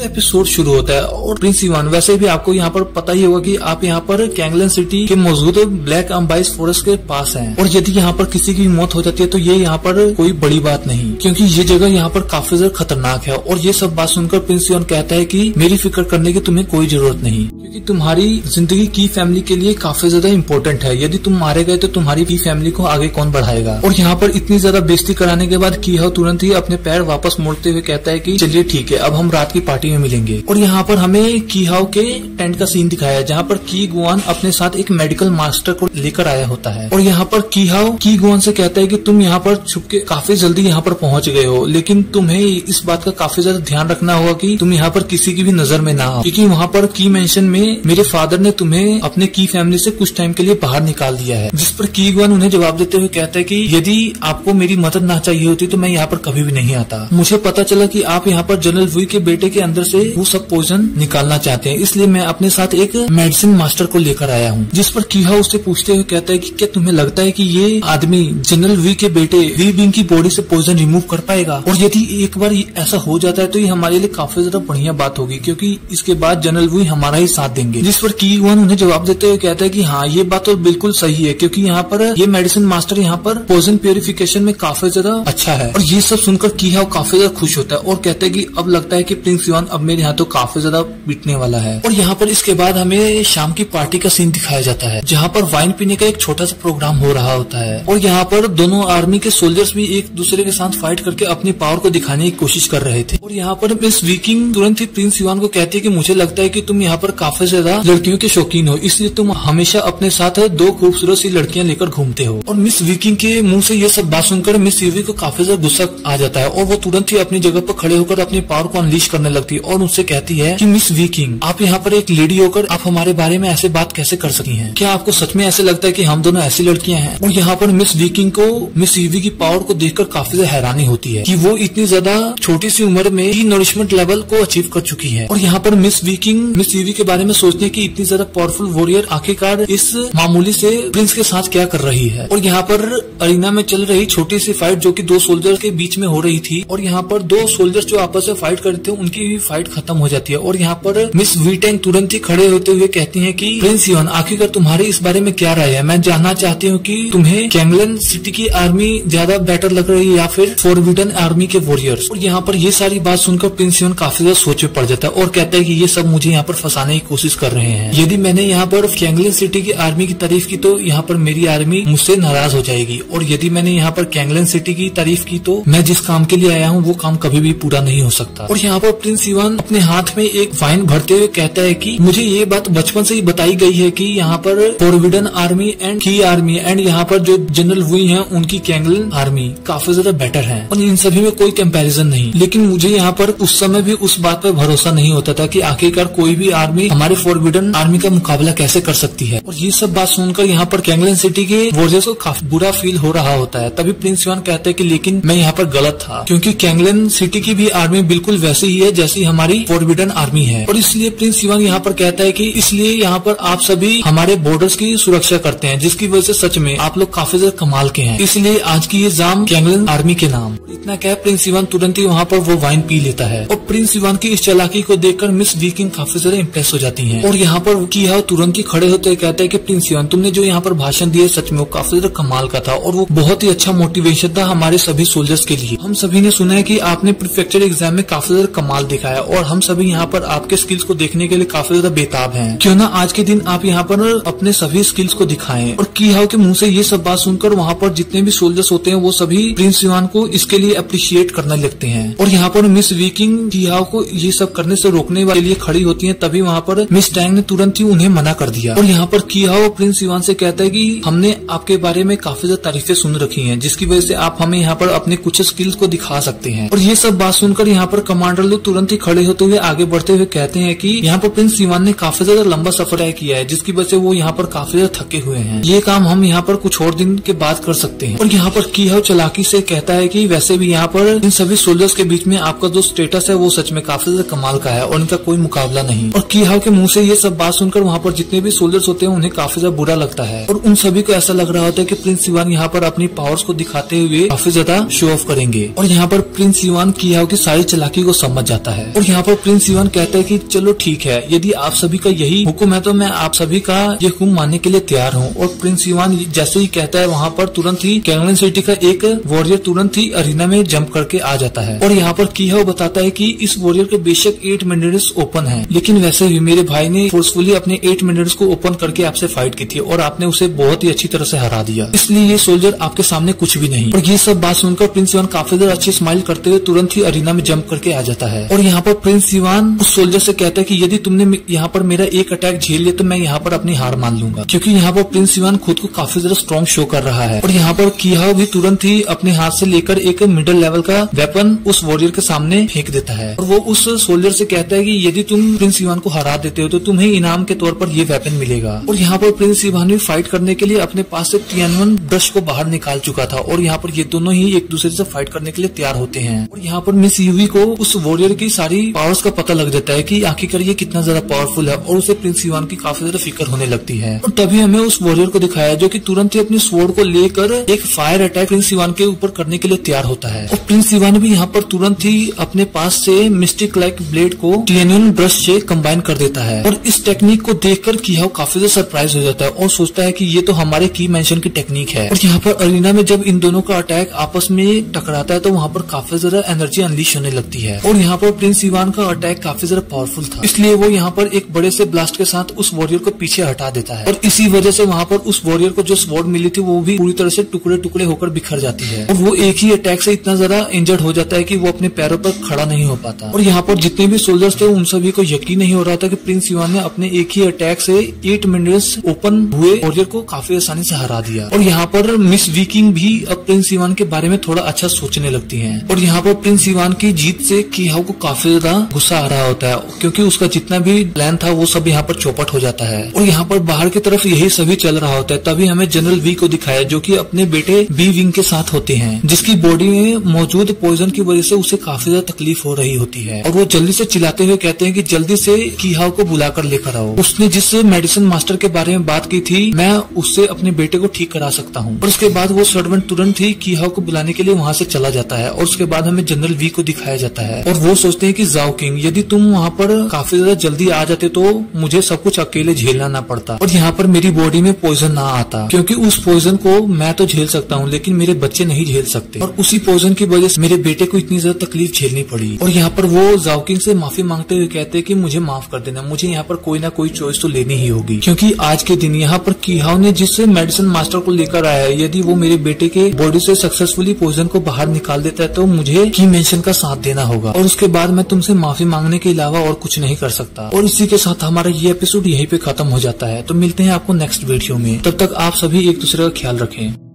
Episode शुरू होता है और प्रिंस इवान, वैसे भी आपको यहाँ पर पता ही होगा कि आप यहाँ पर कैंगलन सिटी के मौजूद ब्लैक अम्बाइस फॉरेस्ट के पास हैं और यदि यहाँ पर किसी की मौत हो जाती है तो ये यहाँ पर कोई बड़ी बात नहीं, क्योंकि ये जगह यहाँ पर काफी ज्यादा खतरनाक है। और ये सब बात सुनकर प्रिंस इवान कहता है कि मेरी फिक्र करने की तुम्हें कोई जरूरत नहीं, क्योंकि तुम्हारी जिंदगी की फैमिली के लिए काफी ज्यादा इम्पोर्टेंट है। यदि तुम मारे गए तो तुम्हारी की फैमिली को आगे कौन बढ़ाएगा। और यहाँ पर इतनी ज्यादा बेइज्जती कराने के बाद की हाओ तुरंत ही अपने पैर वापस मोड़ते हुए कहता है कि चलिए ठीक है, अब हम रात की पार्टी में मिलेंगे। और यहाँ पर हमें की हाओ के टेंट का सीन दिखाया है जहाँ पर की गुआन अपने साथ एक मेडिकल मास्टर को लेकर आया होता है। और यहाँ पर की हाओ की गुआन से कहता है कि तुम यहाँ पर छुप के काफी जल्दी यहाँ पर पहुंच गए हो, लेकिन तुम्हें इस बात का काफी ज्यादा ध्यान रखना होगा कि तुम यहाँ पर किसी की भी नजर में ना आओ, क्योंकि वहाँ पर की मेंशन में मेरे फादर ने तुम्हें अपने की फैमिली से कुछ टाइम के लिए बाहर निकाल दिया है। जिस पर की गुआन उन्हें जवाब देते हुए कहता है कि यदि आपको मेरी मदद ना चाहिए होती तो मैं यहाँ पर कभी भी नहीं आता। मुझे पता चला कि आप यहाँ पर जनरल वुई के बेटे के अंदर से वो सब पोइजन निकालना चाहते हैं, इसलिए मैं अपने साथ एक मेडिसिन मास्टर को लेकर आया हूँ। जिस पर की हाओ उससे पूछते हुए कहता है कि क्या तुम्हें लगता है कि ये आदमी जनरल वुई के बेटे वी बिंग की बॉडी से पोइजन रिमूव कर पाएगा? और यदि एक बार ऐसा हो जाता है तो ये हमारे लिए काफी ज्यादा बढ़िया बात होगी, क्योंकि इसके बाद जनरल वुई हमारा ही साथ देंगे। जिस पर की गुआन उन्हें जवाब देते हुए कहता है कि हाँ, ये बात तो बिल्कुल सही है, क्योंकि यहाँ पर ये मेडिसिन मास्टर यहाँ पर पोइजन प्यूरिफिकेशन में काफी ज्यादा अच्छा है। और ये सब सुनकर की हाओ काफी ज्यादा खुश होता है और कहता है कि अब लगता है कि प्रिंस इवान अब मेरे यहाँ तो काफी ज्यादा बीतने वाला है। और यहाँ पर इसके बाद हमें शाम की पार्टी का सीन दिखाया जाता है जहाँ पर वाइन पीने का एक छोटा सा प्रोग्राम हो रहा होता है और यहाँ पर दोनों आर्मी के सोल्जर्स भी एक दूसरे के साथ फाइट करके अपनी पावर को दिखाने की कोशिश कर रहे थे। और यहाँ पर मिस विकिंग तुरंत ही प्रिंस इवान को कहती है कि मुझे लगता है कि तुम यहाँ पर काफी ज्यादा लड़कियों के शौकीन हो, इसलिए तुम हमेशा अपने साथ 2 खूबसूरत सी लड़कियां लेकर घूमते हो। और मिस विकिंग के मुंह से ये सब बात सुनकर मिस यूवी को काफी ज्यादा गुस्सा आ जाता है और वो तुरंत ही अपनी जगह पर खड़े होकर अपनी पावर को अनलीश करने लगती है और उनसे कहती है कि मिस विकिंग, आप यहाँ पर एक लेडी होकर आप हमारे बारे में ऐसे बात कैसे कर सकती हैं? क्या आपको सच में ऐसे लगता है कि हम दोनों ऐसी लड़कियां हैं? और यहाँ पर मिस विकिंग को मिस यूवी की पावर को देखकर काफी ज्यादा हैरानी होती है कि वो इतनी ज्यादा छोटी सी उम्र में ही नरिशमेंट लेवल को अचीव कर चुकी है। और यहाँ पर मिस विकिंग मिस यूवी के बारे में सोचने की इतनी ज्यादा पावरफुल वॉरियर आखिरकार इस मामूली से प्रिंस के साथ क्या कर रही है। और यहाँ पर अरीना में चल रही छोटी सी फाइट जो कि 2 सोल्जर्स के बीच में हो रही थी और यहाँ पर 2 सोल्जर्स जो आपस में फाइट करते थे उनकी भी फाइट खत्म हो जाती है। और यहाँ पर मिस वीटेंग तुरंत ही खड़े होते हुए कहती हैं कि प्रिंस इवान, आखिरकार तुम्हारी इस बारे में क्या राय है? मैं जानना चाहती हूँ कि तुम्हें कैंगलन सिटी की आर्मी ज्यादा बेटर लग रही है या फिर फॉरबिडन आर्मी के वॉरियर्स? और यहाँ पर ये सारी बात सुनकर प्रिंस इवान काफी ज्यादा सोच में पड़ जाता है और कहता है कि ये सब मुझे यहाँ पर फंसाने की कोशिश कर रहे हैं। यदि मैंने यहाँ पर कैंगलन सिटी की आर्मी की तारीफ की तो यहाँ पर मेरी आर्मी मुझसे नाराज हो जाएगी, और यदि मैंने यहाँ पर कैंगलन सिटी की तारीफ की तो मैं जिस काम के लिए आया हूँ वो काम कभी भी पूरा नहीं हो सकता। और यहाँ पर प्रिंस इवान अपने हाथ में एक वाइन भरते हुए कहता है कि मुझे ये बात बचपन से ही बताई गई है कि यहाँ पर फॉरबिडन आर्मी एंड की आर्मी एंड यहाँ पर जो जनरल वुई है उनकी कैंगलन आर्मी काफी ज्यादा बेटर है और इन सभी में कोई कंपैरिजन नहीं। लेकिन मुझे यहाँ पर उस समय भी उस बात पर भरोसा नहीं होता था कि आखिरकार कोई भी आर्मी हमारे फॉरबिडन आर्मी का मुकाबला कैसे कर सकती है। और ये सब बात सुनकर यहाँ पर कैंगलन सिटी के वॉरियर्स को काफी बुरा फील हो रहा होता है। तभी प्रिंस इवान कहते हैं कि लेकिन मैं यहाँ पर गलत था, क्योंकि कैंगलन सिटी की भी आर्मी बिल्कुल वैसी ही है जैसी हमारी फॉरबिडन आर्मी है। और इसलिए प्रिंस इवान यहाँ पर कहता है कि इसलिए यहाँ पर आप सभी हमारे बॉर्डर्स की सुरक्षा करते हैं, जिसकी वजह से सच में आप लोग काफी ज्यादा कमाल के हैं, इसलिए आज की ये जाम कैंगलन आर्मी के नाम। इतना कह प्रिंस इवान तुरंत ही वहाँ पर वो वाइन पी लेता है और प्रिंस इवान की इस चालाकी को देखकर मिस विकिंग काफी ज्यादा इम्प्रेस हो जाती है। और यहाँ पर की हाओ तुरंत ही खड़े होते कहते हैं कि प्रिंस इवान, तुमने जो यहाँ पर भाषण दिया सच में वो काफी ज्यादा कमाल का था और वो बहुत ही अच्छा मोटिवेशन था हमारे सभी सोल्जर्स के लिए। हम सभी ने सुना है कि आपने प्रीफेक्चर एग्जाम में काफी ज्यादा कमाल दिखाया और हम सभी यहाँ पर आपके स्किल्स को देखने के लिए काफी ज्यादा बेताब हैं। क्यों ना आज के दिन आप यहाँ पर अपने सभी स्किल्स को दिखाएं। और की हाओ के मुंह से ये सब बात सुनकर वहाँ पर जितने भी सोल्जर्स होते हैं वो सभी प्रिंस इवान को इसके लिए अप्रिशिएट करने लगते हैं। और यहाँ पर मिस विकिंग की हाओ को ये सब करने से रोकने के लिए खड़ी होती है, तभी वहाँ पर मिस टैंग ने तुरंत ही उन्हें मना कर दिया। और यहाँ पर की हाओ प्रिंस इवान से कहता है कि हमने आपके बारे में काफी ज्यादा तारीफें सुन रखी हैं, जिसकी वजह से आप हमें यहाँ पर अपने कुछ स्किल्स को दिखा सकते हैं। और ये सब बात सुनकर यहाँ पर कमांडर लोग तुरंत ही खड़े होते हुए आगे बढ़ते हुए कहते हैं कि यहाँ पर प्रिंस इवान ने काफी ज्यादा लंबा सफर तय किया है, जिसकी वजह से वो यहाँ पर काफी ज्यादा थके हुए हैं। ये काम हम यहाँ पर कुछ और दिन के बाद कर सकते हैं। और यहाँ पर की हाओ चालाकी से कहता है कि वैसे भी यहाँ पर इन सभी सोल्जर्स के बीच में आपका जो स्टेटस है वो सच में काफी ज्यादा कमाल का है और इनका कोई मुकाबला नहीं। और की हाओ के मुंह से ये सब बात सुनकर वहाँ पर जितने भी सोल्जर्स होते हैं उन्हें काफी ज्यादा बुरा लगता है और उन सभी को ऐसा लग रहा होता है कि प्रिंस इवान यहाँ पर अपनी पावर्स को दिखाते हुए काफी ज्यादा शो ऑफ करेंगे। और यहाँ पर प्रिंस इवान की हाओ की सारी चालाकी को समझ जाता है और यहाँ पर प्रिंस इवान कहता है कि चलो ठीक है, यदि आप सभी का यही हुक्म है तो मैं आप सभी का ये हुक्म मानने के लिए तैयार हूँ। और प्रिंस इवान जैसे ही कहता है वहाँ पर तुरंत ही कैंगलन सिटी का एक वॉरियर तुरंत ही अरीना में जंप करके आ जाता है। और यहाँ पर कीहाओ बताता है कि इस वॉरियर के बेशक 8 मिनट्स ओपन है, लेकिन वैसे भी मेरे भाई ने फोर्सफुली अपने 8 मिनट्स को ओपन करके आपसे फाइट की थी और आपने उसे बहुत ही अच्छी तरह से हरा दिया, इसलिए ये सोल्जर आपके सामने कुछ भी नहीं। और ये सब बात सुनकर प्रिंस इवान काफी ज्यादा अच्छी स्माइल करते हुए तुरंत ही अरीना में जंप करके आ जाता है। और यहाँ पर प्रिंस इवान उस सोल्जर से कहता है कि यदि तुमने यहाँ पर मेरा एक अटैक झेल लिया तो मैं यहाँ पर अपनी हार मान लूंगा, क्योंकि यहाँ पर प्रिंस इवान खुद को काफी ज्यादा स्ट्रॉन्ग शो कर रहा है। और यहाँ पर कीहाओ भी तुरंत ही अपने हाथ से लेकर एक मिडिल लेवल का वेपन उस वॉरियर के सामने फेंक देता है और वो उस सोल्जर से कहता है कि यदि तुम प्रिंस इवान को हरा देते हो तो तुम्हें इनाम के तौर पर ये वेपन मिलेगा। और यहाँ पर प्रिंस इवान भी फाइट करने के लिए अपने पास से टियानवन ब्रश को बाहर निकाल चुका था और यहाँ पर ये दोनों ही एक दूसरे से फाइट करने के लिए तैयार होते हैं। और यहाँ पर मिस यूवी को उस वॉरियर की सारी पावर्स का पता लग जाता है कि आखिरकार ये कितना ज्यादा पावरफुल है और उसे प्रिंस इवान की काफी ज्यादा फिक्र होने लगती है। और तभी हमें उस वॉरियर को दिखाया जो कि तुरंत ही अपनी स्वॉर्ड को लेकर एक फायर अटैक प्रिंस इवान के ऊपर करने के लिए तैयार होता है। और प्रिंस इवान भी यहाँ पर तुरंत ही अपने पास से मिस्टिक लाइक ब्लेड को टियानवन ब्रश से कंबाइन कर देता है। और इस टेक्निक को देखकर कीहाओ काफी ज्यादा सरप्राइज हो जाता है और सोचता है कि ये तो हमारे की मेंशन की टेक्निक है। और यहाँ पर अरीना में जब इन दोनों का अटैक आपस में टकराता है तो वहाँ पर काफी ज्यादा एनर्जी अनलीश होने लगती है। और यहाँ पर प्रिंस इवान का अटैक काफी ज्यादा पावरफुल था, इसलिए वो यहाँ पर एक बड़े से ब्लास्ट के साथ उस वॉरियर को पीछे हटा देता है। और इसी वजह से वहाँ पर उस वॉरियर को जो स्वॉर्ड मिली थी वो भी पूरी तरह से टुकड़े टुकड़े होकर बिखर जाती है और वो एक ही अटैक से इतना ज्यादा इंजर्ड हो जाता है कि वो अपने पैरों पर खड़ा नहीं हो पाता। और यहाँ पर जितने भी सोल्जर्स थे उन सभी को यकीन नहीं हो रहा था कि प्रिंस इवान ने अपने एक ही अटैक से 8 मिनट्स ओपन हुए वॉरियर को काफी आसानी से हरा दिया। और यहाँ पर मिस वीकिंग भी अब प्रिंस इवान के बारे में थोड़ा अच्छा सोचने लगती है। और यहाँ पर प्रिंस इवान की जीत से कीहाओ को काफी ज्यादा गुस्सा आ रहा होता है, क्योंकि उसका जितना भी प्लान था वो सब यहाँ पर चौपट हो जाता है। और यहाँ पर बाहर की तरफ यही सभी चल रहा होता है, तभी हमें जनरल वी को दिखाया जो कि अपने बेटे बी विंग के साथ होते हैं, जिसकी बॉडी में मौजूद पॉइजन की वजह से उसे काफी ज्यादा तकलीफ हो रही होती है। और वो जल्दी से चिल्लाते हुए कहते हैं कि जल्दी से कीहाओ को बुलाकर लेकर आओ, उसने जिस मेडिसिन मास्टर के बारे में बात की थी मैं उससे अपने बेटे को ठीक करा सकता हूँ। और उसके बाद वो सर्वेंट तुरंत ही कीहाओ को बुलाने के लिए वहाँ से चला जाता है। और उसके बाद हमें जनरल वी को दिखाया जाता है और वो सोचते हैं कि जाओ किंग, यदि तुम वहाँ पर काफी ज्यादा जल्दी आ जाते तो मुझे सब कुछ अकेले झेलना ना पड़ता और यहाँ पर मेरी बॉडी में पॉइजन ना आता, क्योंकि उस पॉइजन को मैं तो झेल सकता हूँ लेकिन मेरे बच्चे नहीं झेल सकते। और उसी पॉइजन की वजह से मेरे बेटे को इतनी ज्यादा तकलीफ झेलनी पड़ी। और यहाँ पर वो जाओकिंग से माफी मांगते हुए कहते हैं कि मुझे माफ कर देना, मुझे यहाँ पर कोई ना कोई चॉइस तो लेनी ही होगी, क्योंकि आज के दिन यहाँ पर कीहाओ ने जिस मेडिसिन मास्टर को लेकर आया है, यदि वो मेरे बेटे के बॉडी से सक्सेसफुली पॉइजन को बाहर निकाल देता है तो मुझे की मेंशन का साथ देना होगा और उसके बाद मैं तुमसे माफी मांगने के अलावा और कुछ नहीं कर सकता। और इसी के साथ हमारा ये एपिसोड यहीं पे खत्म हो जाता है। तो मिलते हैं आपको नेक्स्ट वीडियो में, तब तक आप सभी एक दूसरे का ख्याल रखें।